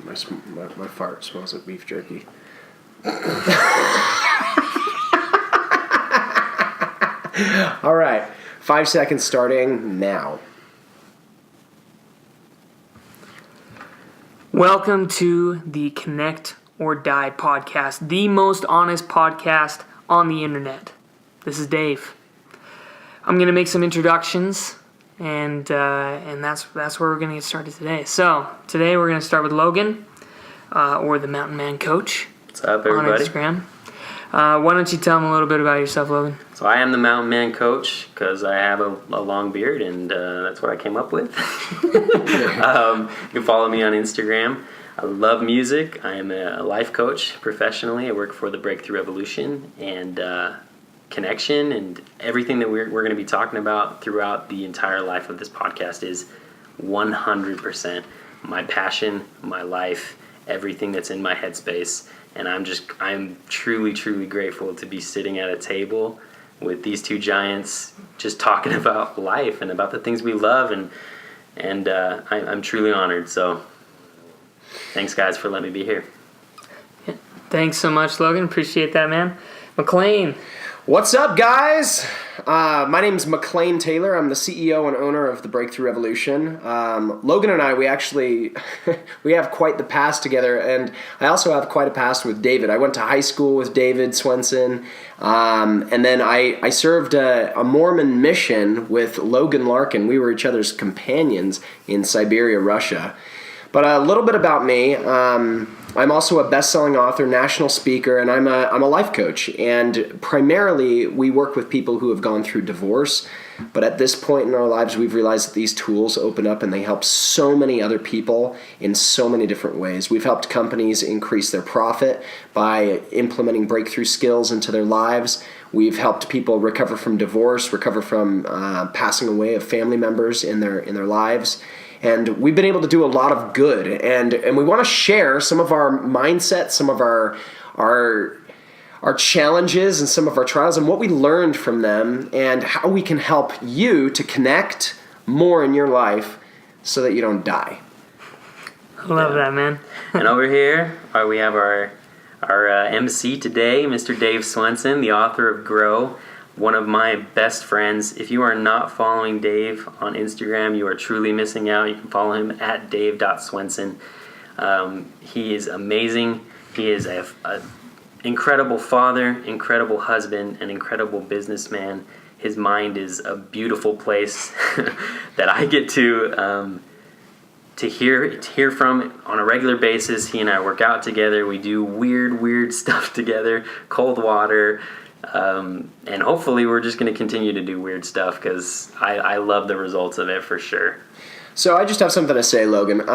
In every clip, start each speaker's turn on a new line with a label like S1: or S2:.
S1: My fart smells like beef jerky. All right. 5 seconds starting now.
S2: Welcome to the Connect or Die podcast, the most honest podcast on the internet. This is Dave. I'm going to make some introductions, and that's where we're going to get started today. So, today we're going to start with Logan, or the Mountain Man Coach.
S3: What's up, everybody?
S2: On Instagram. Why don't you tell them a little bit about yourself, Logan?
S3: So I am the Mountain Man Coach because I have a long beard, and that's what I came up with. You can follow me on Instagram. I love music. I am a life coach professionally. I work for the Breakthrough Revolution and Connection, and everything that we're going to be talking about throughout the entire life of this podcast is 100% my passion, my life, everything that's in my headspace. And I'm truly, truly grateful to be sitting at a table with these two giants just talking about life and about the things we love, and I'm truly honored. So thanks, guys, for letting me be here.
S2: Yeah. Thanks so much, Logan. Appreciate that, man. McLean.
S1: What's up, guys? My name's McLean Taylor. I'm the CEO and owner of the Breakthrough Revolution. Logan and I, we have quite the past together, and I also have quite a past with David. I went to high school with David Swenson, and then I served a Mormon mission with Logan Larkin. We were each other's companions in Siberia, Russia. But a little bit about me. I'm also a best-selling author, national speaker, and I'm a life coach. And primarily, we work with people who have gone through divorce. But at this point in our lives, we've realized that these tools open up and they help so many other people in so many different ways. We've helped companies increase their profit by implementing breakthrough skills into their lives. We've helped people recover from divorce, recover from passing away of family members in their lives. And we've been able to do a lot of good, and we want to share some of our mindset, some of our challenges, and some of our trials, and what we learned from them, and how we can help you to connect more in your life so that you don't die.
S2: I love that, man.
S3: And over here, we have our MC today, Mr. Dave Swenson, the author of Grow. One of my best friends. If you are not following Dave on Instagram, you are truly missing out. You can follow him at dave.swenson. He is amazing. He is an incredible father, incredible husband, an incredible businessman. His mind is a beautiful place that I get to hear from on a regular basis. He and I work out together. We do weird stuff together, cold water. And hopefully we're just going to continue to do weird stuff because I love the results of it for sure.
S1: So I just have something to say, Logan.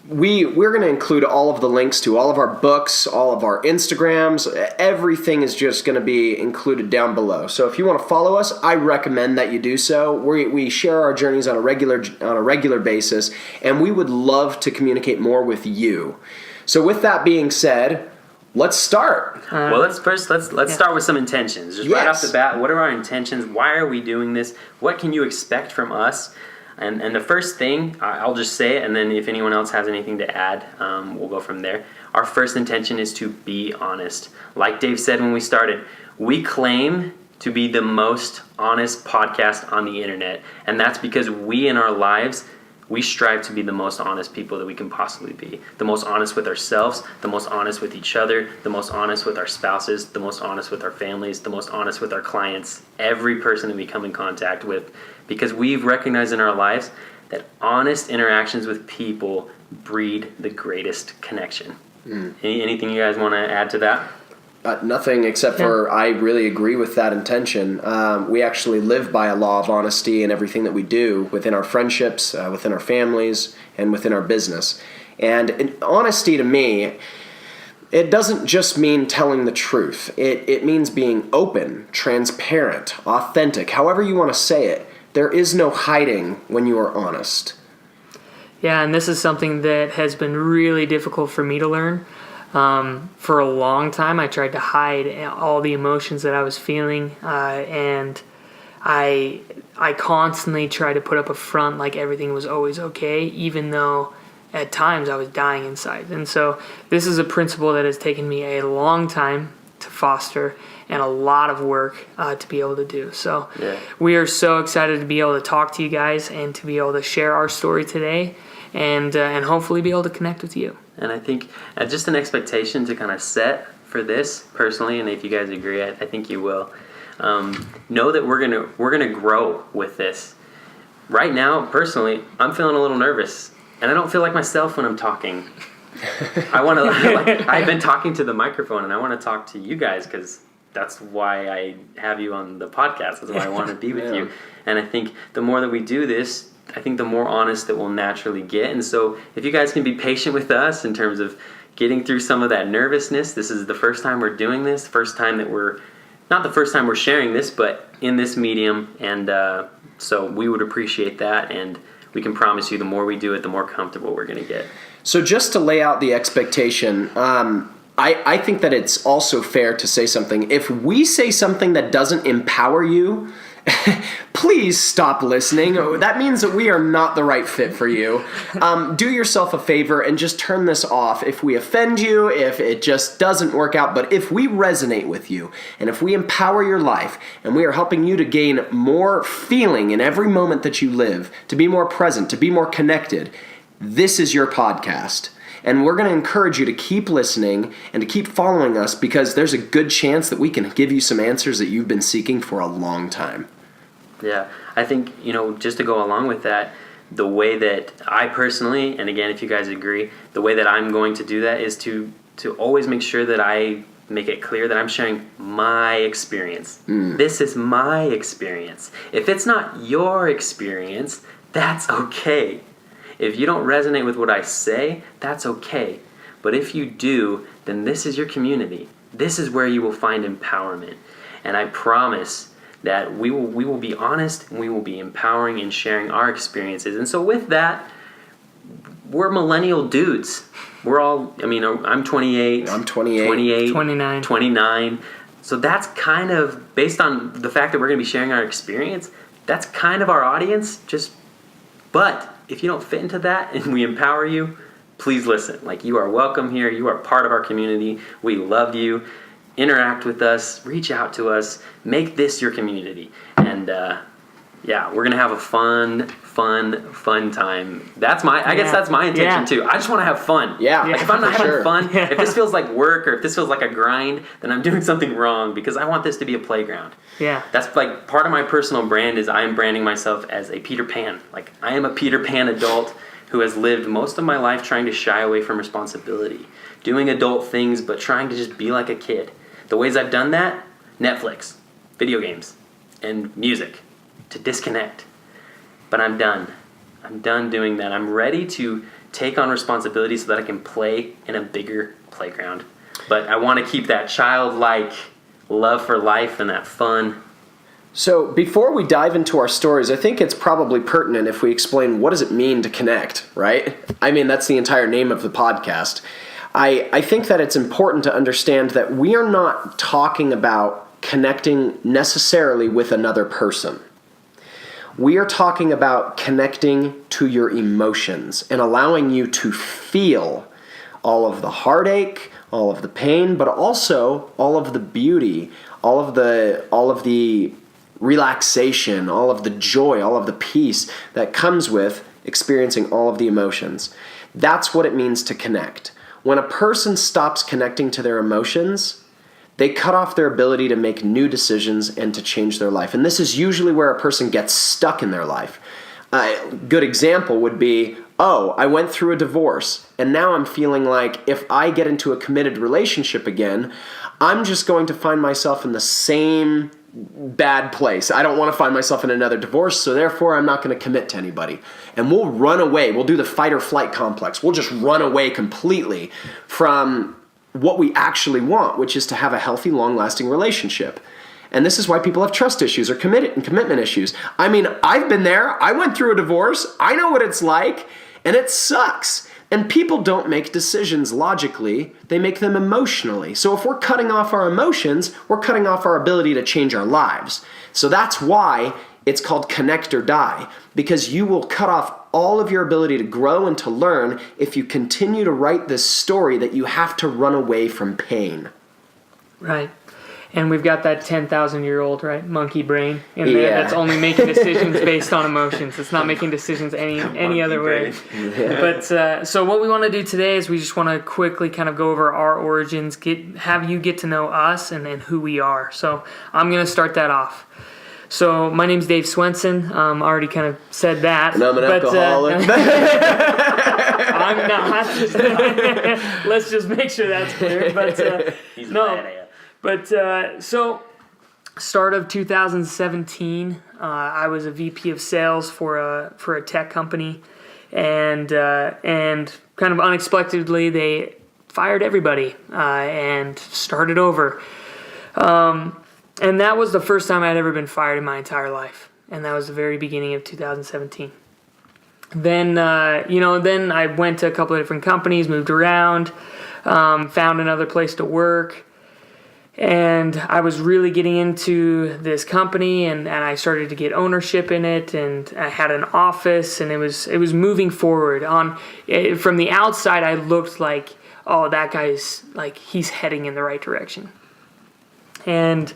S1: We're going to include all of the links to all of our books, all of our Instagrams. Everything is just going to be included down below. So if you want to follow us, I recommend that you do so. We share our journeys on a regular basis, and we would love to communicate more with you. So with that being said, let's start.
S3: Well, let's start with some intentions. Just right off the bat, what are our intentions? Why are we doing this? What can you expect from us? And the first thing, I'll just say it, and then if anyone else has anything to add, we'll go from there. Our first intention is to be honest. Like Dave said when we started, we claim to be the most honest podcast on the internet, and that's because we in our lives, we strive to be the most honest people that we can possibly be. The most honest with ourselves, the most honest with each other, the most honest with our spouses, the most honest with our families, the most honest with our clients, every person that we come in contact with. Because we've recognized in our lives that honest interactions with people breed the greatest connection. Anything you guys want to add to that?
S1: Nothing except for I really agree with that intention. We actually live by a law of honesty in everything that we do within our friendships, within our families, and within our business. And honesty to me, it doesn't just mean telling the truth. It means being open, transparent, authentic, however you want to say it. There is no hiding when you are honest.
S2: Yeah, and this is something that has been really difficult for me to learn. For a long time, I tried to hide all the emotions that I was feeling, and I constantly tried to put up a front like everything was always okay, even though at times I was dying inside. And so this is a principle that has taken me a long time to foster and a lot of work to be able to do. So we are so excited to be able to talk to you guys and to be able to share our story today and hopefully be able to connect with you.
S3: And I think just an expectation to kind of set for this personally, and if you guys agree, I think you will. Know that we're gonna grow with this. Right now, personally, I'm feeling a little nervous, and I don't feel like myself when I'm talking. I've been talking to the microphone, and I want to talk to you guys because that's why I have you on the podcast. That's why I want to be with you. And I think the more that we do this, I think the more honest that we'll naturally get. And so if you guys can be patient with us in terms of getting through some of that nervousness, this is the first time we're doing this, not the first time we're sharing this, but in this medium. And so we would appreciate that. And we can promise you the more we do it, the more comfortable we're going to get.
S1: So just to lay out the expectation, I think that it's also fair to say something. If we say something that doesn't empower you, please stop listening. That means that we are not the right fit for you. Do yourself a favor and just turn this off if we offend you, if it just doesn't work out. But if we resonate with you and if we empower your life and we are helping you to gain more feeling in every moment that you live, to be more present, to be more connected, this is your podcast. And we're going to encourage you to keep listening and to keep following us because there's a good chance that we can give you some answers that you've been seeking for a long time.
S3: Yeah, I think, just to go along with that, the way that I personally, and again, if you guys agree, the way that I'm going to do that is to always make sure that I make it clear that I'm sharing my experience. This is my experience. If it's not your experience, that's okay. If you don't resonate with what I say, that's okay. But if you do, then this is your community. This is where you will find empowerment. And I promise that we will be honest and we will be empowering and sharing our experiences. And so with that, we're millennial dudes. We're all, I'm 28.
S1: I'm 28.
S3: 28.
S2: 29.
S3: 29. So that's kind of, based on the fact that we're going to be sharing our experience, that's kind of our audience. But if you don't fit into that and we empower you, please listen. You are welcome here. You are part of our community. We love you. Interact with us. Reach out to us. Make this your community. And we're going to have a fun time. I guess that's my intention too. I just want to have fun.
S1: Yeah.
S3: If I'm not having fun,
S2: Yeah.
S3: if this feels like work or if this feels like a grind, then I'm doing something wrong because I want this to be a playground.
S2: Yeah.
S3: That's part of my personal brand is I am branding myself as a Peter Pan. I am a Peter Pan adult who has lived most of my life trying to shy away from responsibility, doing adult things but trying to just be like a kid. The ways I've done that, Netflix, video games, and music, to disconnect. But I'm done. I'm done doing that. I'm ready to take on responsibility so that I can play in a bigger playground. But I want to keep that childlike love for life and that fun.
S1: So before we dive into our stories, I think it's probably pertinent if we explain what does it mean to connect, right? That's the entire name of the podcast. I think that it's important to understand that we are not talking about connecting necessarily with another person. We are talking about connecting to your emotions and allowing you to feel all of the heartache, all of the pain, but also all of the beauty, all of the relaxation, all of the joy, all of the peace that comes with experiencing all of the emotions. That's what it means to connect. When a person stops connecting to their emotions, they cut off their ability to make new decisions and to change their life. And this is usually where a person gets stuck in their life. A good example would be, I went through a divorce, and now I'm feeling like if I get into a committed relationship again, I'm just going to find myself in the same bad place. I don't want to find myself in another divorce, so therefore I'm not going to commit to anybody. And we'll run away. We'll do the fight or flight complex. We'll just run away completely from what we actually want, which is to have a healthy, long-lasting relationship. And this is why people have trust issues or commitment issues. I've been there. I went through a divorce. I know what it's like, and it sucks. And people don't make decisions logically, they make them emotionally. So if we're cutting off our emotions, we're cutting off our ability to change our lives. So that's why it's called connect or die, because you will cut off all of your ability to grow and to learn if you continue to write this story that you have to run away from pain.
S2: Right. And we've got that 10,000-year-old, right, monkey brain in there that's only making decisions based on emotions. It's not making decisions any other way. Yeah. But so what we want to do today is we just want to quickly kind of go over our origins, have you get to know us and who we are. So I'm going to start that off. So my name's Dave Swenson. I already kind of said that.
S1: And I'm an alcoholic.
S2: I'm not. Let's just make sure that's clear. But
S3: He's no.
S2: But so, start of 2017, I was a VP of sales for a tech company, and kind of unexpectedly they fired everybody and started over. And that was the first time I'd ever been fired in my entire life, and that was the very beginning of 2017. Then then I went to a couple of different companies, moved around, found another place to work. And I was really getting into this company, and I started to get ownership in it, and I had an office, and it was moving forward. From the outside, I looked like, oh, that guy's like he's heading in the right direction. And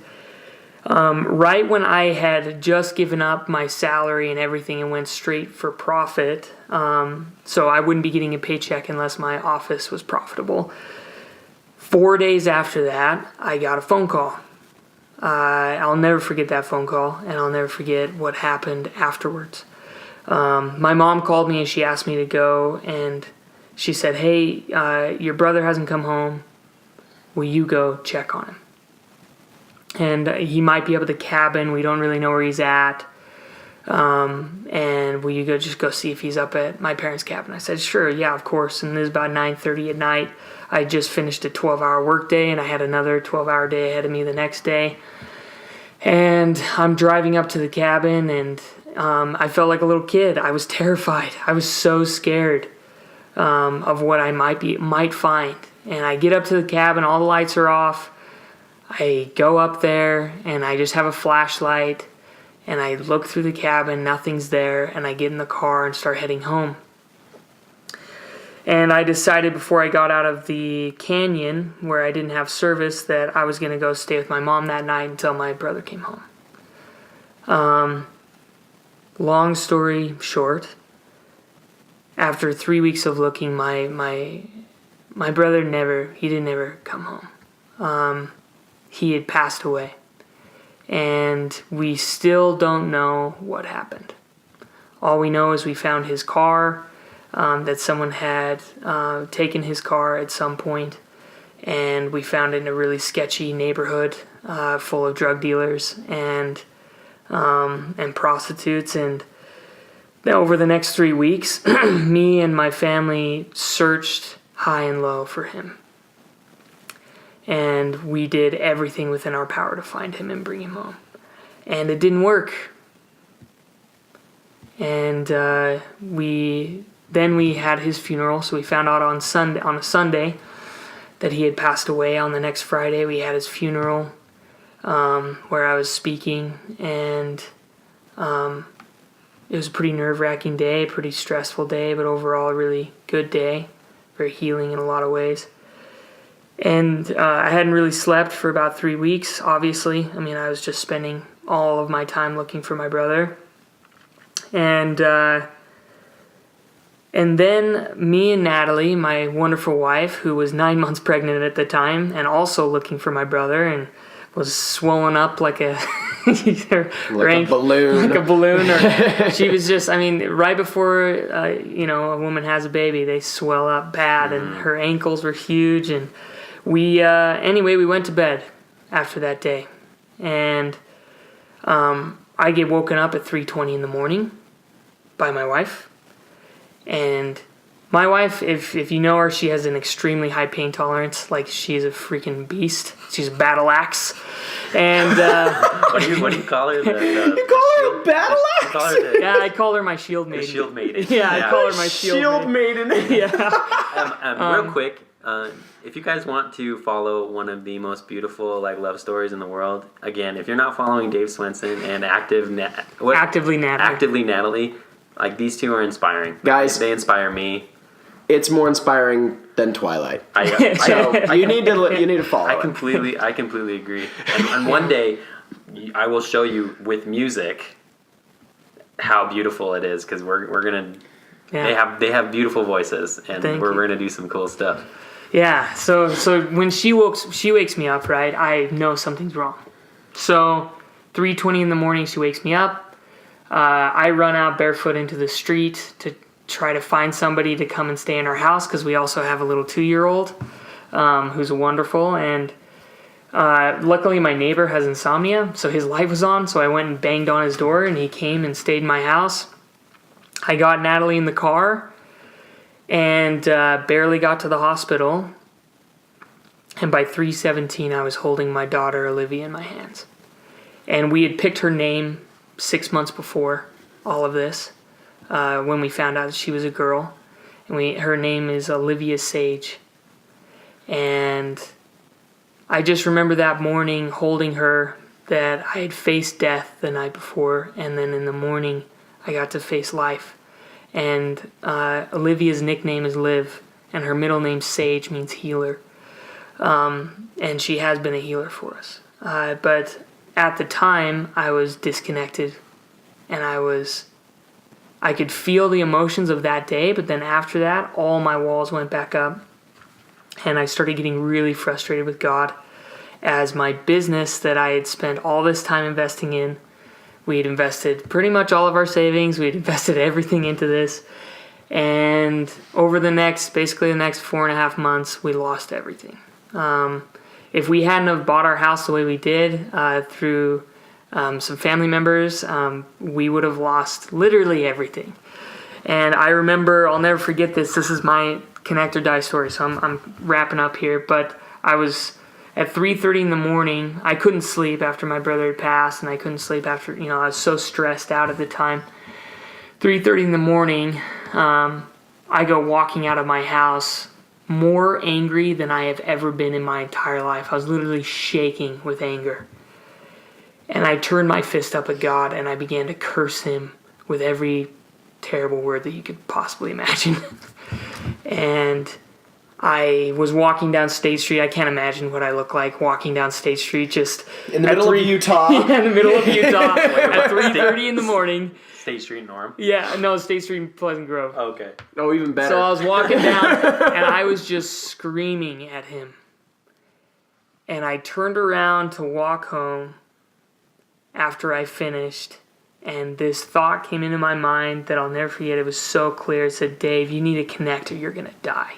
S2: right when I had just given up my salary and everything and went straight for profit, so I wouldn't be getting a paycheck unless my office was profitable. 4 days after that, I got a phone call. I'll never forget that phone call, and I'll never forget what happened afterwards. My mom called me and she asked me to go, and she said, hey, your brother hasn't come home. Will you go check on him? And he might be up at the cabin. We don't really know where he's at. And will you just go see if he's up at my parents' cabin? I said, sure, yeah, of course. And it was about 9:30 at night. I just finished a 12-hour workday, and I had another 12-hour day ahead of me the next day. And I'm driving up to the cabin, and I felt like a little kid. I was terrified. I was so scared of what I might find. And I get up to the cabin, all the lights are off. I go up there, and I just have a flashlight, and I look through the cabin, nothing's there, and I get in the car and start heading home. And I decided before I got out of the canyon, where I didn't have service, that I was going to go stay with my mom that night until my brother came home. Long story short, after 3 weeks of looking, my brother didn't ever come home. He had passed away. And we still don't know what happened. All we know is we found his car, that someone had taken his car at some point, and we found it in a really sketchy neighborhood full of drug dealers and prostitutes. And over the next 3 weeks, me and my family searched high and low for him. And we did everything within our power to find him and bring him home. And it didn't work. And we had his funeral, so we found out on a Sunday that he had passed away. On the next Friday, we had his funeral, where I was speaking, and it was a pretty nerve-wracking day, pretty stressful day, but overall a really good day, very healing in a lot of ways. And I hadn't really slept for about 3 weeks, obviously. I mean, I was just spending all of my time looking for my brother. And then me and Natalie, my wonderful wife, who was 9 months pregnant at the time, and also looking for my brother, and was swollen up like a
S1: balloon.
S2: Like a balloon. Or she was just, I mean, right before, a woman has a baby, they swell up bad, and her ankles were huge. And we went to bed after that day. And I get woken up at 3:20 in the morning by my wife. And my wife, if you know her, she has an extremely high pain tolerance. Like, she's a freaking beast. She's a battle axe. And
S3: what do you call her?
S1: You call her a battle axe?
S2: Yeah, I call her my shield maiden.
S3: The shield maiden.
S2: Yeah, I call her my shield
S1: maiden.
S2: Yeah.
S3: Real quick, if you guys want to follow one of the most beautiful love stories in the world, again, if you're not following Dave Swenson and Actively Natalie, Like, these two are inspiring.
S1: Guys.
S3: They inspire me.
S1: It's more inspiring than Twilight.
S3: So
S1: you need to follow
S3: I completely agree. And one day, I will show you with music how beautiful it is, because we're gonna. Yeah. They have beautiful voices, and we're gonna do some cool stuff.
S2: Yeah. So when she wakes me up, right? I know something's wrong. So 3:20 in the morning, she wakes me up. I run out barefoot into the street to try to find somebody to come and stay in our house, because we also have a little 2-year-old who's wonderful. And luckily my neighbor has insomnia, so his light was on, so I went and banged on his door, and he came and stayed in my house. I got Natalie in the car and barely got to the hospital. And by 3:17, I was holding my daughter Olivia in my hands. And we had picked her name 6 months before all of this, when we found out that she was a girl. And her name is Olivia Sage. And I just remember that morning holding her, that I had faced death the night before, and then in the morning I got to face life. And Olivia's nickname is Liv, and her middle name Sage means healer. And she has been a healer for us. But at the time, I was disconnected, and I could feel the emotions of that day, but then after that, all my walls went back up, and I started getting really frustrated with God, as my business that I had spent all this time investing in, we had invested pretty much all of our savings, we had invested everything into this, and over basically the next 4.5 months, we lost everything. If we hadn't have bought our house the way we did, through some family members, we would have lost literally everything. And I remember, I'll never forget this. This is my connect or die story, so I'm wrapping up here. But I was at 3:30 in the morning. I couldn't sleep after my brother had passed, and I couldn't sleep after, I was so stressed out at the time. 3:30 in the morning, I go walking out of my house, more angry than I have ever been in my entire life. I was literally shaking with anger. And I turned my fist up at God, and I began to curse him with every terrible word that you could possibly imagine. And I was walking down State Street. I can't imagine what I look like walking down State Street, just
S1: in the middle of Utah.
S2: Yeah, in the middle of Utah at 3:30 in the morning.
S3: State Street, Norm?
S2: Yeah, no, State Street in Pleasant Grove.
S3: Oh, okay.
S1: Oh, even better.
S2: So I was walking down, and I was just screaming at him. And I turned around to walk home after I finished, and this thought came into my mind that I'll never forget. It was so clear. It said, Dave, you need to connect or you're going to die.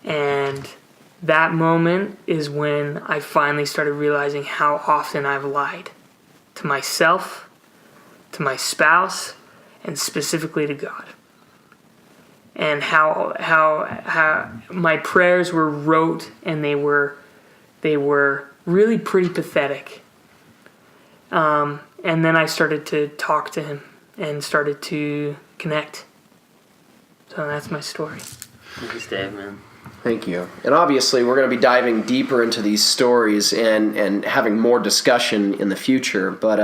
S2: And that moment is when I finally started realizing how often I've lied to myself, to my spouse, and specifically to God. And how my prayers were rote, and they were really pretty pathetic. And then I started to talk to him and started to connect. So that's my story.
S3: Thanks, Dave, man.
S1: Thank you. And obviously, we're going to be diving deeper into these stories and having more discussion in the future. But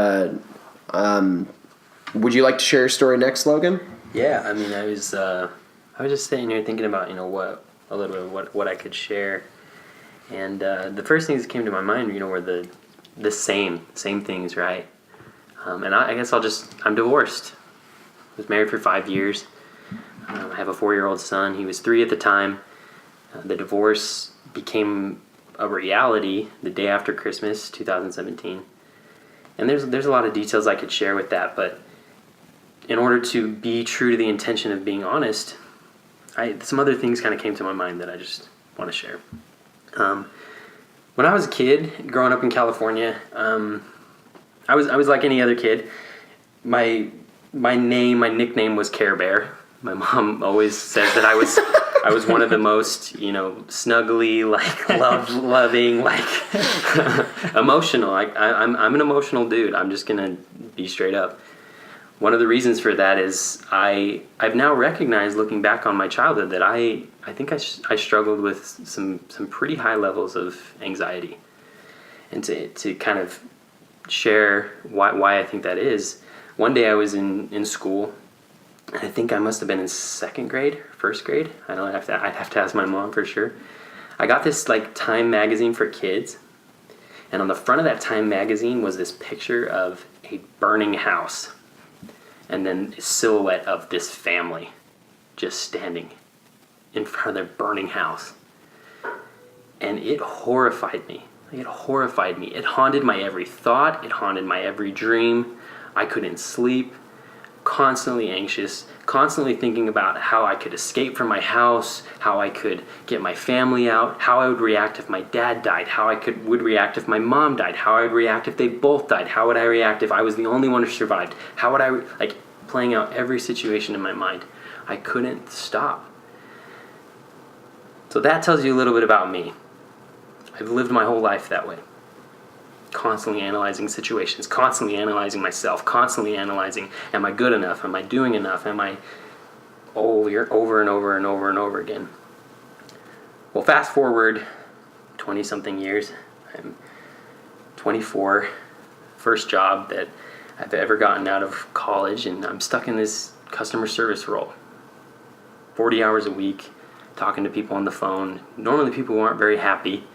S1: would you like to share your story next, Logan?
S3: Yeah, I mean, I was just sitting here thinking about what I could share, and the first things that came to my mind, were the same things, right? And I guess I'm divorced. I was married for 5 years. I have a 4-year-old son. He was 3 at the time. The divorce became a reality the day after Christmas, 2017. And there's a lot of details I could share with that, but in order to be true to the intention of being honest, some other things kind of came to my mind that I just want to share. When I was a kid, growing up in California, I was like any other kid. My nickname was Care Bear. My mom always says that I was one of the most, snuggly, loving, emotional. I'm an emotional dude. I'm just gonna be straight up. One of the reasons for that is I've now recognized, looking back on my childhood, that I think I struggled with some pretty high levels of anxiety, and to kind of share why I think that is. one day I was in school, and I think I must have been in second grade, first grade. I'd have to ask my mom for sure. I got this like Time magazine for kids, and on the front of that Time magazine was this picture of a burning house, and then a silhouette of this family just standing in front of their burning house. And it horrified me. It horrified me. It haunted my every thought. It haunted my every dream. I couldn't sleep. Constantly anxious. Constantly thinking about how I could escape from my house. How I could get my family out. How I would react if my dad died. How I would react if my mom died. How I would react if they both died. How would I react if I was the only one who survived? How would I... playing out every situation in my mind. I couldn't stop. So that tells you a little bit about me. I've lived my whole life that way. Constantly analyzing situations, constantly analyzing myself, constantly analyzing, am I good enough? Am I doing enough? Am I over and over and over and over again? Well, fast forward 20-something years. I'm 24, first job that I've ever gotten out of college, and I'm stuck in this customer service role. 40 hours a week, talking to people on the phone. Normally people who aren't very happy,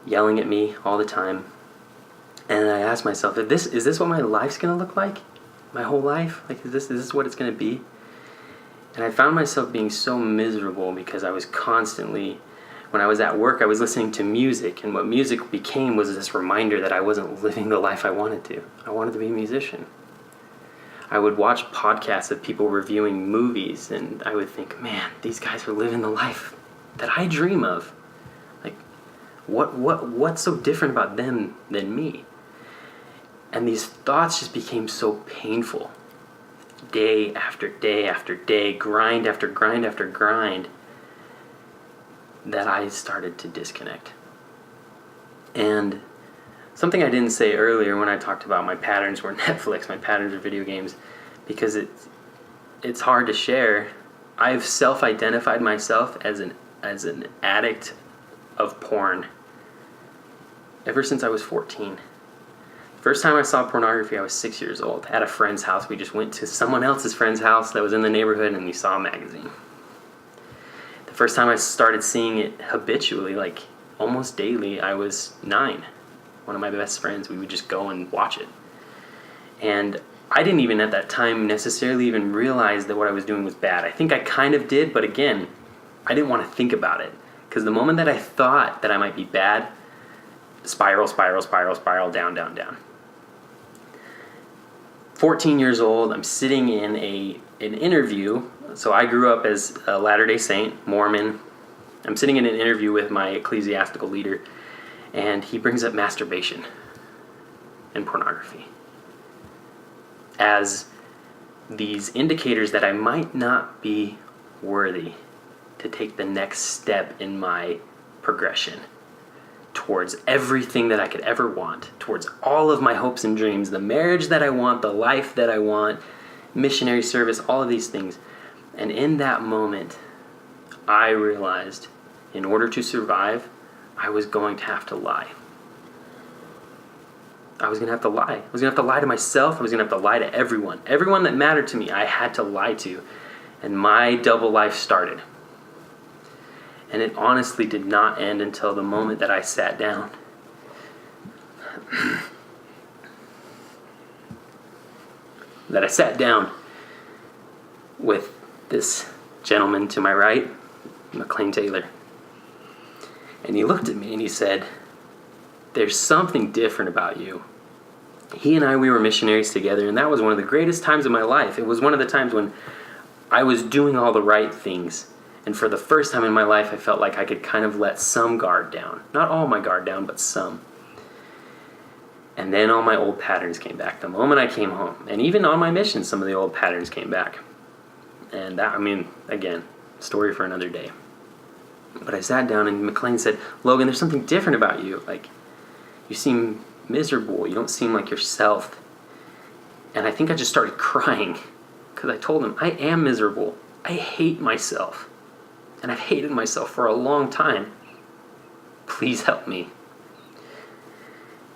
S3: yelling at me all the time. And I asked myself, is this what my life's going to look like? My whole life? Is this what it's going to be? And I found myself being so miserable because I was constantly, when I was at work, I was listening to music. And what music became was this reminder that I wasn't living the life I wanted to. I wanted to be a musician. I would watch podcasts of people reviewing movies, and I would think, man, these guys are living the life that I dream of. What's so different about them than me? And these thoughts just became so painful. Day after day after day, grind after grind after grind, that I started to disconnect. And something I didn't say earlier when I talked about my patterns were Netflix, my patterns are video games, because it's hard to share. I've self-identified myself as an addict of porn ever since I was 14. First time I saw pornography, I was 6 years old at a friend's house. We just went to someone else's friend's house that was in the neighborhood, and we saw a magazine. The first time I started seeing it habitually, like almost daily, I was 9. One of my best friends, we would just go and watch it. And I didn't even at that time necessarily even realize that what I was doing was bad. I think I kind of did, but again, I didn't want to think about it. Because the moment that I thought that I might be bad, spiral, down, down, down. 14 years old, I'm sitting in an interview. So I grew up as a Latter-day Saint, Mormon. I'm sitting in an interview with my ecclesiastical leader, and he brings up masturbation and pornography as these indicators that I might not be worthy to take the next step in my progression towards everything that I could ever want, towards all of my hopes and dreams, the marriage that I want, the life that I want, missionary service, all of these things. And in that moment, I realized in order to survive, I was going to have to lie. I was going to have to lie. I was going to have to lie to myself. I was going to have to lie to everyone. Everyone that mattered to me, I had to lie to. And my double life started. And it honestly did not end until the moment that I sat down. That I sat down with this gentleman to my right, McLean Taylor. And he looked at me and he said, "There's something different about you." He and I, we were missionaries together, and that was one of the greatest times of my life. It was one of the times when I was doing all the right things. And for the first time in my life, I felt like I could kind of let some guard down. Not all my guard down, but some. And then all my old patterns came back the moment I came home. And even on my mission, some of the old patterns came back. And that, again, story for another day. But I sat down and McLean said, "Logan, there's something different about you. You seem miserable. You don't seem like yourself." And I think I just started crying because I told him, I am miserable. I hate myself. And I've hated myself for a long time. Please help me.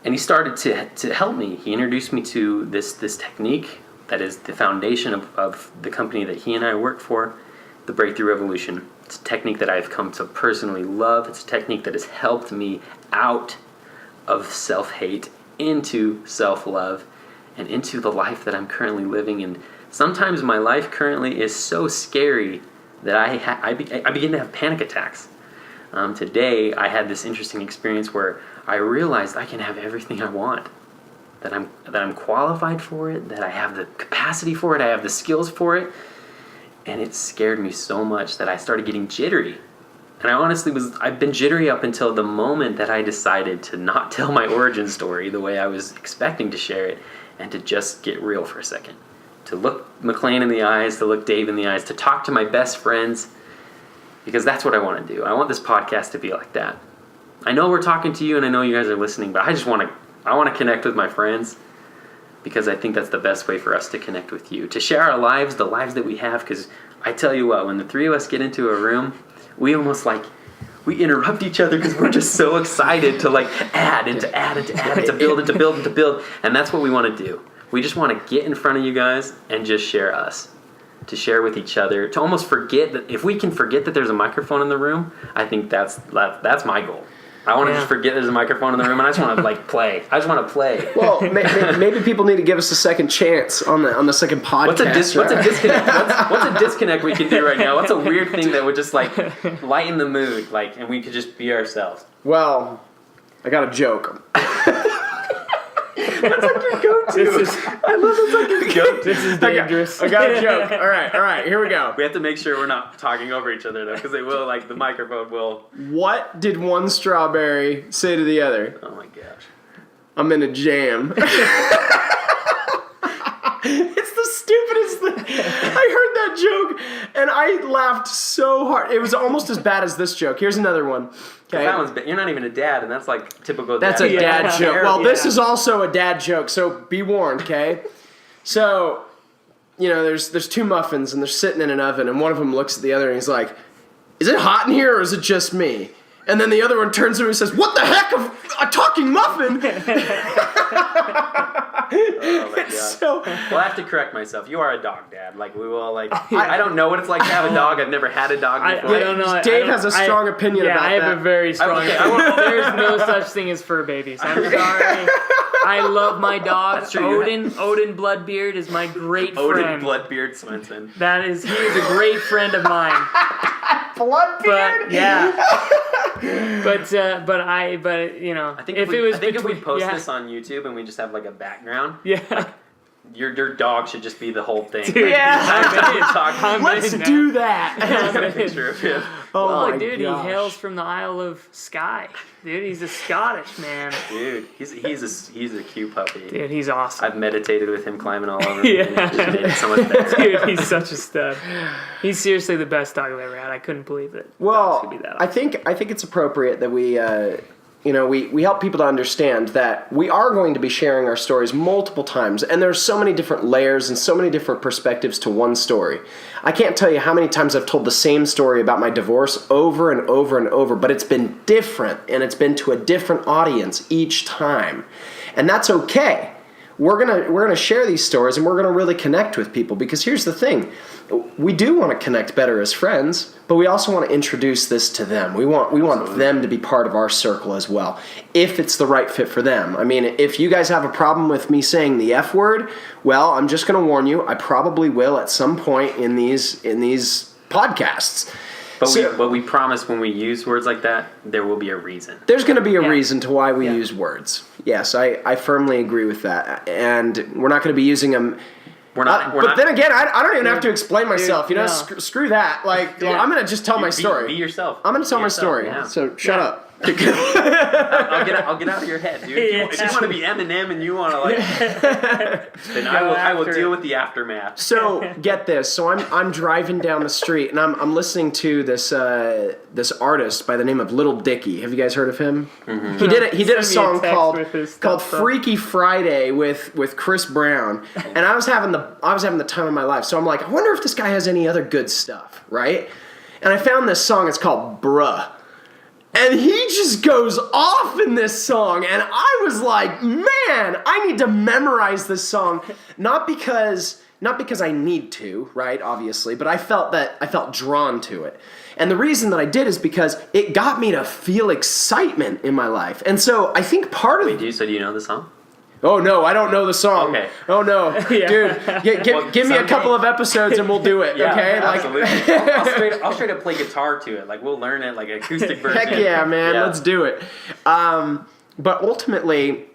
S3: And he started to help me. He introduced me to this technique that is the foundation of the company that he and I work for, the Breakthrough Revolution. It's a technique that I've come to personally love. It's a technique that has helped me out of self-hate into self-love and into the life that I'm currently living. And sometimes my life currently is so scary that I begin to have panic attacks. Today, I had this interesting experience where I realized I can have everything I want. That I'm qualified for it, that I have the capacity for it, I have the skills for it. And it scared me so much that I started getting jittery. And I honestly I've been jittery up until the moment that I decided to not tell my origin story the way I was expecting to share it, and to just get real for a second. To look McLean in the eyes, to look Dave in the eyes, to talk to my best friends, because that's what I want to do. I want this podcast to be like that. I know we're talking to you, and I know you guys are listening, but I want to connect with my friends, because I think that's the best way for us to connect with you. To share our lives, the lives that we have, because I tell you what, when the three of us get into a room, we almost we interrupt each other because we're just so excited to add and to add and to add and to build and to build and to build. And that's what we want to do. We just want to get in front of you guys and just share us. To share with each other, to almost forget that, if we can forget that there's a microphone in the room, I think that's my goal. I want to just forget there's a microphone in the room, and I just want to play. I just want to play.
S1: Well, maybe people need to give us a second chance on the second podcast.
S3: What's a disconnect? What's a disconnect we can do right now? What's a weird thing that would just lighten the mood, and we could just be ourselves?
S1: Well, I got a joke.
S3: That's like your go-to. I love that's like your go-to.
S2: This is dangerous.
S1: I got a joke. All right, here we go.
S3: We have to make sure we're not talking over each other, though, because they will, the microphone will.
S1: What did one strawberry say to the other?
S3: Oh my gosh.
S1: I'm in a jam. It's the stupidest thing. I heard that joke, and I laughed so hard. It was almost as bad as this joke. Here's another one. Okay.
S3: That one's, you're not even a dad, and that's typical dad.
S1: That's a dad joke. Well, this
S2: Yeah.
S1: is also a dad joke, so be warned, okay? So, there's two muffins, and they're sitting in an oven, and one of them looks at the other, and he's like, is it hot in here, or is it just me? And then the other one turns to him and says, what the heck, a talking muffin?
S3: Oh my God.
S1: So,
S3: Well, I have to correct myself. You are a dog dad. We will, I don't know what it's like to have a dog. I've never had a dog before.
S2: I don't know.
S1: Dave has a strong opinion about that.
S2: Yeah, I have a very strong
S3: Okay,
S2: opinion. There's no such thing as fur babies. I'm sorry. I love my dog.
S3: That's true.
S2: Odin Bloodbeard is my great
S3: Odin
S2: friend.
S3: Bloodbeard Swenson.
S2: He is a great friend of mine.
S1: Bloodbeard?
S2: But yeah. But
S3: I think if we post this on YouTube and we just have a background,
S2: yeah.
S3: Your dog should just be the whole thing.
S2: Dude,
S1: Yeah. Let's do that.
S3: Get a picture of him.
S1: Oh my
S2: dude,
S1: gosh.
S2: he hails from the Isle of Skye. Dude, he's a Scottish man.
S3: Dude, he's a cute puppy.
S2: Dude, he's awesome.
S3: I've meditated with him climbing all over me.
S2: Yeah.
S3: And it just made it so much better.
S2: Dude, he's such a stud. He's seriously the best dog I've ever had. I couldn't believe it.
S1: Well,
S2: Be that
S1: I think it's appropriate that we we help people to understand that we are going to be sharing our stories multiple times, and there's so many different layers and so many different perspectives to one story. I can't tell you how many times I've told the same story about my divorce over and over and over, but it's been different, and it's been to a different audience each time. And that's okay. We're gonna share these stories, and we're gonna really connect with people, because here's the thing. We do want to connect better as friends, but we also want to introduce this to them. We want them to be part of our circle as well, if it's the right fit for them. I mean, if you guys have a problem with me saying the F word, well, I'm just going to warn you, I probably will at some point in these podcasts.
S3: But we promise when we use words like that, there will be a reason.
S1: There's going to be a reason to why we use words. Yes, I firmly agree with that. And we're not going to be using them. Then again, I don't even have to explain myself.
S2: Dude,
S1: no.
S2: no.
S1: Screw that. I'm going to just tell my story.
S3: Be yourself.
S1: I'm going to tell my story.
S3: Yeah.
S1: So shut up.
S3: I'll get out of your head, dude. If you want to be Eminem and you want to then I will deal with the aftermath.
S1: So get this. So I'm driving down the street and I'm listening to this artist by the name of Little Dicky. Have you guys heard of him? Mm-hmm. He did a song called Freaky Friday with Chris Brown, and I was having the time of my life. So I'm like, I wonder if this guy has any other good stuff, right? And I found this song. It's called Bruh. And he just goes off in this song, and I was like, man, I need to memorize this song. Not because I need to, right, obviously, but I felt drawn to it. And the reason that I did is because it got me to feel excitement in my life. And so I think part of...
S3: So do you know the song?
S1: Oh, no, I don't know the song.
S3: Okay.
S1: Oh, no.
S2: Yeah.
S1: Dude, give me a couple of episodes and we'll do it,
S3: Yeah,
S1: okay?
S3: absolutely. I'll straight up play guitar to it. Like, we'll learn it, like, acoustic version.
S1: Heck yeah, man.
S3: Yeah.
S1: Let's do it. But ultimately,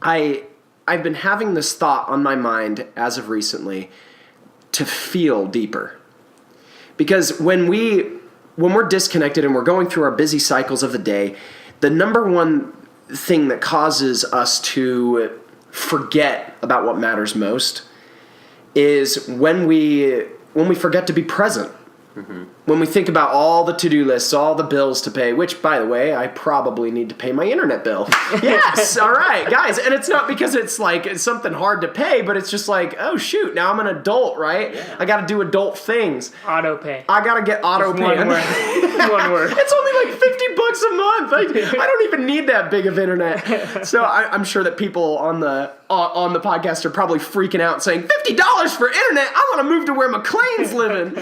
S1: I've been having this thought on my mind as of recently to feel deeper. Because when we're disconnected and we're going through our busy cycles of the day, the number one thing that causes us to forget about what matters most is when we forget to be present. Mm-hmm. When we think about all the to-do lists, all the bills to pay, which, by the way, I probably need to pay my internet bill. Yes, all right, guys. And it's not because it's something hard to pay, but it's just like, oh, shoot, now I'm an adult, right? Yeah. I got to do adult things.
S2: Auto pay.
S1: I got to get auto pay.
S2: One word.
S1: It's only like $50 a month. I don't even need that big of internet. So I'm sure that people on the podcast are probably freaking out saying, $50 for internet? I want to move to where McLean's living.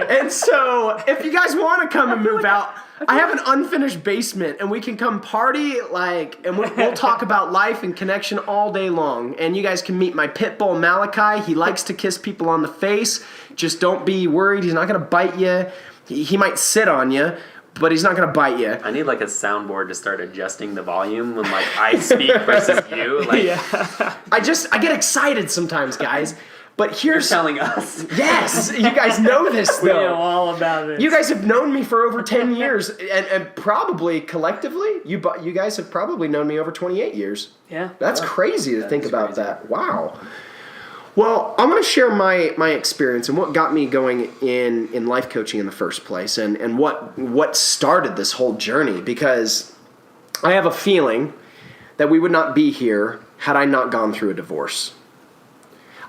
S1: And so if you guys want to come and move out, I have an unfinished basement and we can come party and we'll talk about life and connection all day long. And you guys can meet my pit bull Malachi. He likes to kiss people on the face. Just don't be worried. He's not going to bite you. He might sit on you, but he's not going to bite you.
S3: I need like a soundboard to start adjusting the volume when like I speak versus you. Like,
S2: Yeah.
S1: I get excited sometimes, guys. But here's...
S3: You're telling us.
S1: Yes! You guys know this, though.
S2: We know all about it.
S1: You guys have known me for over 10 years, and probably, collectively, you guys have probably known me over 28 years.
S2: Yeah.
S1: That's crazy to think about that. Wow. Well, I'm going to share my experience and what got me going in life coaching in the first place, and what started this whole journey, because I have a feeling that we would not be here had I not gone through a divorce.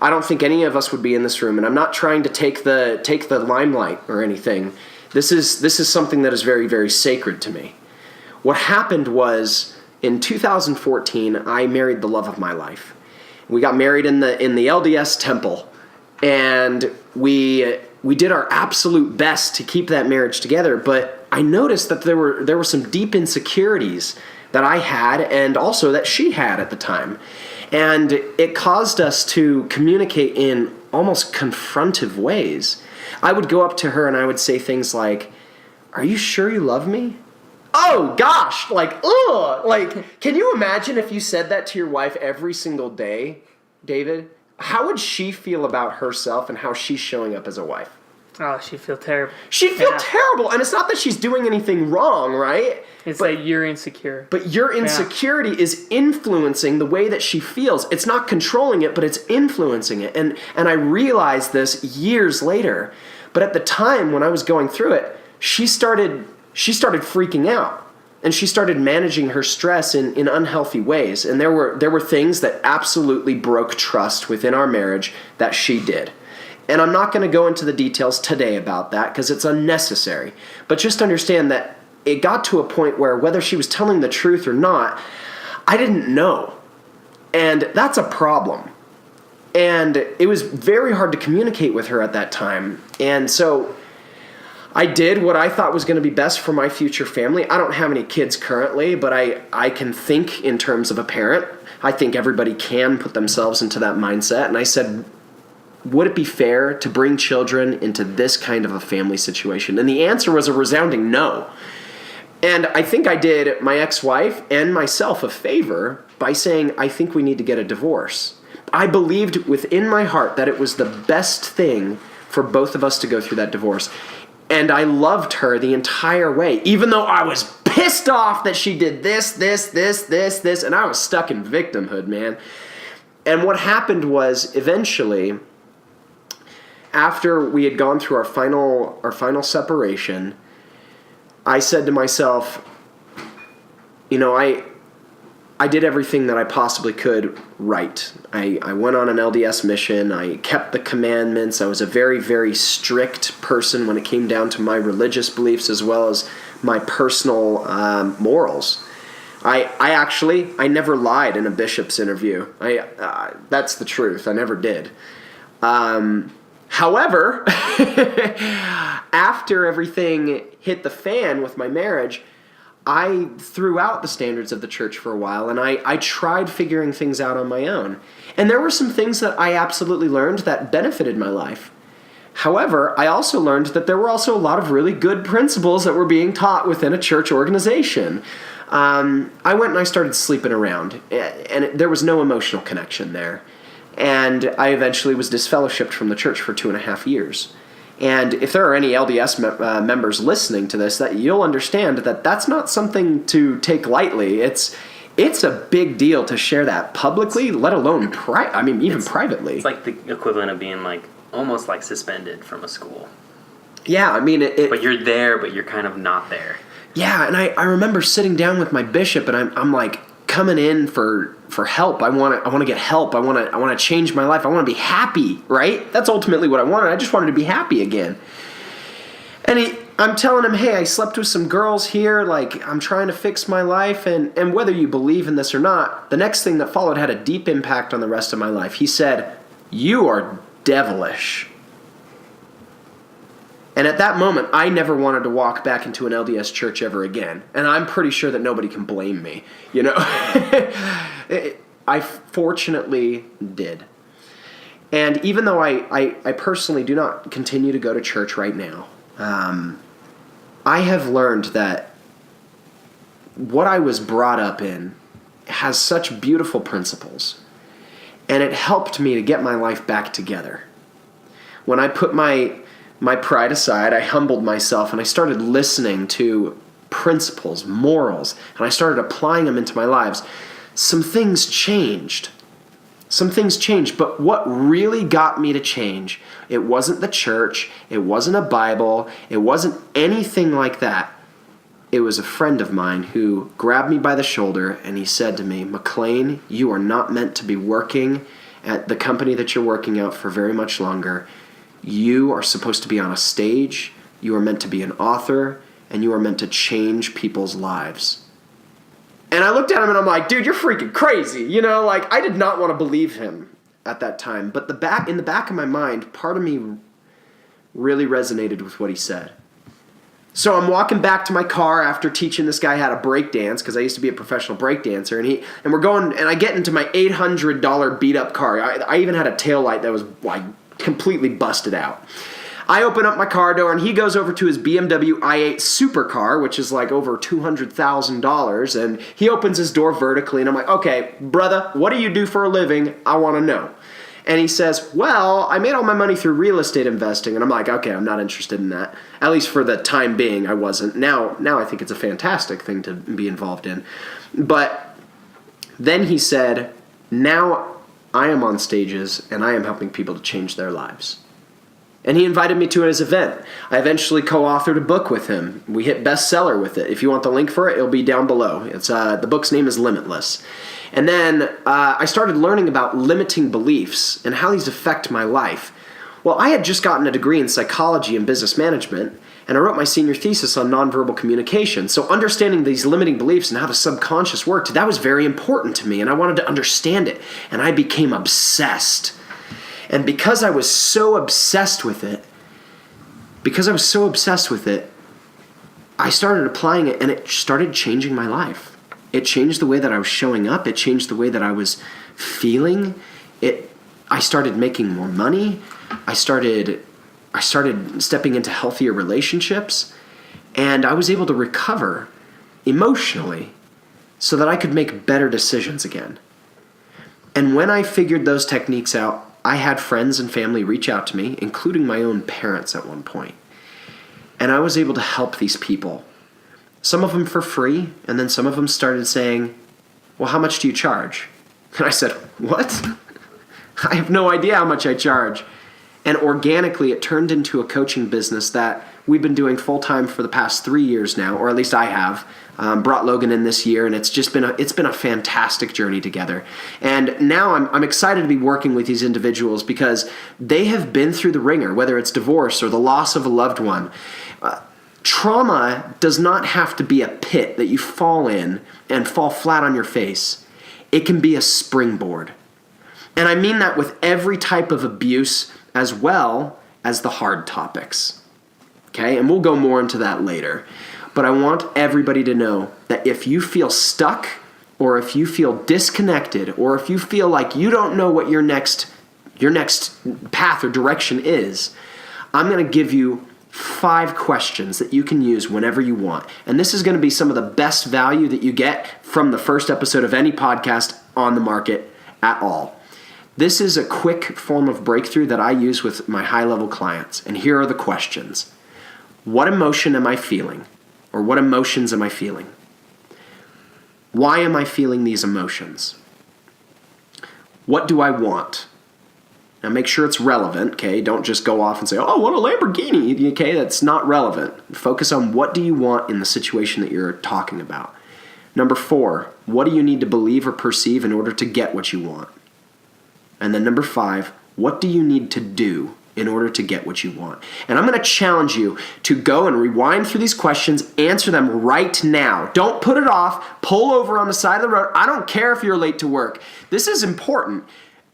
S1: I don't think any of us would be in this room, and I'm not trying to take the limelight or anything. This is something that is very, very sacred to me. What happened was in 2014, I married the love of my life. We got married in the LDS temple, and we did our absolute best to keep that marriage together. But I noticed that there were some deep insecurities that I had, and also that she had at the time. And it caused us to communicate in almost confrontive ways. I would go up to her and I would say things like, "Are you sure you love me?" Oh gosh, can you imagine if you said that to your wife every single day, David? How would she feel about herself and how she's showing up as a wife?
S2: Oh, she'd feel terrible.
S1: She'd feel terrible, and it's not that she's doing anything wrong, right?
S2: It's that you're insecure.
S1: But your insecurity is influencing the way that she feels. It's not controlling it, but it's influencing it. And I realized this years later. But at the time when I was going through it, she started freaking out. And she started managing her stress in unhealthy ways. And there were things that absolutely broke trust within our marriage that she did. And I'm not going to go into the details today about that because it's unnecessary. But just understand that it got to a point where whether she was telling the truth or not, I didn't know. And that's a problem. And it was very hard to communicate with her at that time. And so I did what I thought was going to be best for my future family. I don't have any kids currently, but I can think in terms of a parent. I think everybody can put themselves into that mindset. And I said, would it be fair to bring children into this kind of a family situation? And the answer was a resounding no. And I think I did my ex-wife and myself a favor by saying, I think we need to get a divorce. I believed within my heart that it was the best thing for both of us to go through that divorce. And I loved her the entire way, even though I was pissed off that she did this, and I was stuck in victimhood, man. And what happened was, eventually, after we had gone through our final separation, I said to myself, I I did everything that I possibly could right. I went on an LDS mission. I kept the commandments. I was a very, very strict person when it came down to my religious beliefs as well as my personal morals. I never lied in a bishop's interview. That's the truth. I never did. However, after everything hit the fan with my marriage, I threw out the standards of the church for a while, and I tried figuring things out on my own. And there were some things that I absolutely learned that benefited my life. However, I also learned that there were also a lot of really good principles that were being taught within a church organization. I went and I started sleeping around, and there was no emotional connection there. And I eventually was disfellowshipped from the church for 2.5 years. And if there are any LDS members listening to this, that you'll understand that that's not something to take lightly. It's a big deal to share that publicly, let alone privately.
S3: It's like the equivalent of being like almost like suspended from a school.
S1: Yeah, I mean
S3: but you're there, but you're kind of not there.
S1: Yeah, and I remember sitting down with my bishop, and I'm like coming in for help. I want to get help. I want to change my life. I want to be happy, right? That's ultimately what I wanted. I just wanted to be happy again. And I'm telling him, hey, I slept with some girls here. Like, I'm trying to fix my life. And whether you believe in this or not, the next thing that followed had a deep impact on the rest of my life. He said, "You are devilish." And at that moment, I never wanted to walk back into an LDS church ever again. And I'm pretty sure that nobody can blame me. You know, I fortunately did. And even though I personally do not continue to go to church right now, I have learned that what I was brought up in has such beautiful principles. And it helped me to get my life back together. When I put my pride aside, I humbled myself, and I started listening to principles, morals, and I started applying them into my lives. Some things changed. But what really got me to change, it wasn't the church, it wasn't a Bible, it wasn't anything like that. It was a friend of mine who grabbed me by the shoulder, and he said to me, "McLean, you are not meant to be working at the company that you're working at for very much longer. You are supposed to be on a stage, you are meant to be an author, and you are meant to change people's lives." And I looked at him and I'm like, dude, you're freaking crazy. You know, like, I did not want to believe him at that time. But in the back of my mind, part of me really resonated with what he said. So I'm walking back to my car after teaching this guy how to break dance, because I used to be a professional break dancer, and we're going, and I get into my $800 beat up car. I even had a taillight that was like completely busted out. I open up my car door, and he goes over to his BMW i8 supercar, which is like over $200,000, and he opens his door vertically, and I'm like, "Okay, brother, what do you do for a living? I want to know." And he says, "Well, I made all my money through real estate investing." And I'm like, "Okay, I'm not interested in that." At least for the time being, I wasn't. Now I think it's a fantastic thing to be involved in. But then he said, "Now I am on stages, and I am helping people to change their lives." And he invited me to his event. I eventually co-authored a book with him. We hit bestseller with it. If you want the link for it, it'll be down below. It's the book's name is Limitless. And then I started learning about limiting beliefs and how these affect my life. Well, I had just gotten a degree in psychology and business management, and I wrote my senior thesis on nonverbal communication. So understanding these limiting beliefs and how the subconscious worked, that was very important to me, and I wanted to understand it. And I became obsessed. And because I was so obsessed with it, I started applying it, and it started changing my life. It changed the way that I was showing up. It changed the way that I was feeling. I started making more money. I started stepping into healthier relationships, and I was able to recover emotionally so that I could make better decisions again. And when I figured those techniques out, I had friends and family reach out to me, including my own parents at one point. And I was able to help these people. Some of them for free, and then some of them started saying, "Well, how much do you charge?" And I said, "What? I have no idea how much I charge." And organically, it turned into a coaching business that we've been doing full-time for the past 3 years now, or at least I have. Brought Logan in this year, and it's been a fantastic journey together. And now I'm excited to be working with these individuals because they have been through the ringer, whether it's divorce or the loss of a loved one. Trauma does not have to be a pit that you fall in and fall flat on your face. It can be a springboard. And I mean that with every type of abuse as well as the hard topics. Okay? And we'll go more into that later. But I want everybody to know that if you feel stuck, or if you feel disconnected, or if you feel like you don't know what your next path or direction is, I'm going to give you 5 questions that you can use whenever you want. And this is going to be some of the best value that you get from the first episode of any podcast on the market at all. This is a quick form of breakthrough that I use with my high-level clients. And here are the questions. What emotion am I feeling? Or what emotions am I feeling? Why am I feeling these emotions? What do I want? Now make sure it's relevant, okay? Don't just go off and say, oh, I want a Lamborghini, okay? That's not relevant. Focus on what do you want in the situation that you're talking about. Number 4, what do you need to believe or perceive in order to get what you want? And then number 5, what do you need to do in order to get what you want? And I'm going to challenge you to go and rewind through these questions, answer them right now. Don't put it off, pull over on the side of the road. I don't care if you're late to work. This is important.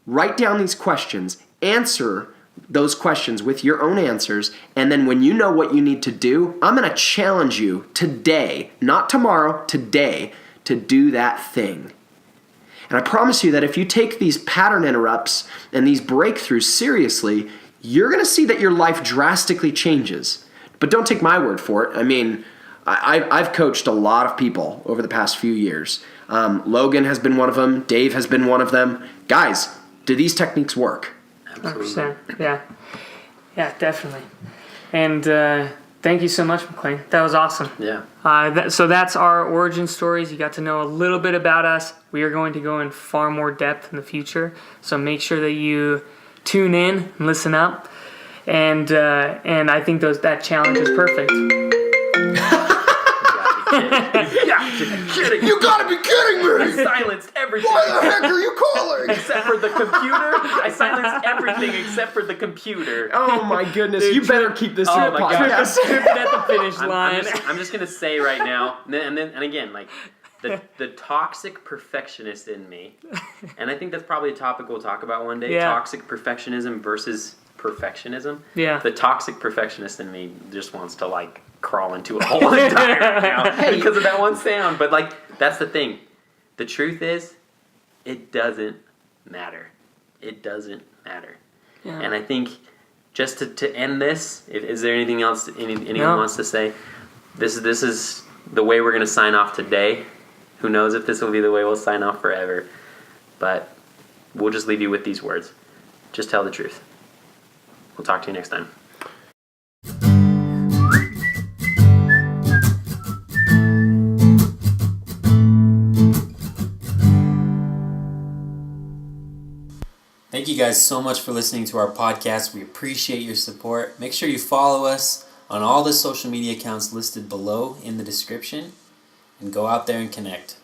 S1: Write down these questions, answer those questions with your own answers, and then when you know what you need to do, I'm going to challenge you today, not tomorrow, today, to do that thing. And I promise you that if you take these pattern interrupts and these breakthroughs seriously, you're going to see that your life drastically changes. But don't take my word for it. I mean, I've coached a lot of people over the past few years. Logan has been one of them. Dave has been one of them. Guys, do these techniques work?
S3: Absolutely.
S2: 100%. Yeah, definitely. And thank you so much, McLean. That was awesome.
S3: Yeah.
S2: So that's our origin stories. You got to know a little bit about us. We are going to go in far more depth in the future. So make sure that you tune in and listen up. And I think that challenge is perfect.
S1: You gotta be kidding me!
S3: I silenced everything.
S1: Why the heck are you calling?
S3: Except for the computer. I silenced everything except for the computer.
S1: Oh my goodness! You better keep this to
S3: Oh
S1: your
S3: my God.
S1: podcast.
S2: Tripping at the finish line.
S3: I'm just gonna say right now, and again, like the toxic perfectionist in me, and I think that's probably a topic we'll talk about one day.
S2: Yeah.
S3: Toxic perfectionism versus perfectionism.
S2: Yeah.
S3: The toxic perfectionist in me just wants to like crawl into a hole and die right now because of that one sound. But like that's the thing. The truth is, it doesn't matter. It doesn't matter.
S2: Yeah.
S3: And I think just to end this, is there anything else anyone
S2: No.
S3: wants to say? This is the way we're going to sign off today. Who knows if this will be the way we'll sign off forever. But we'll just leave you with these words. Just tell the truth. We'll talk to you next time. Thank you guys so much for listening to our podcast. We appreciate your support. Make sure you follow us on all the social media accounts listed below in the description and go out there and connect.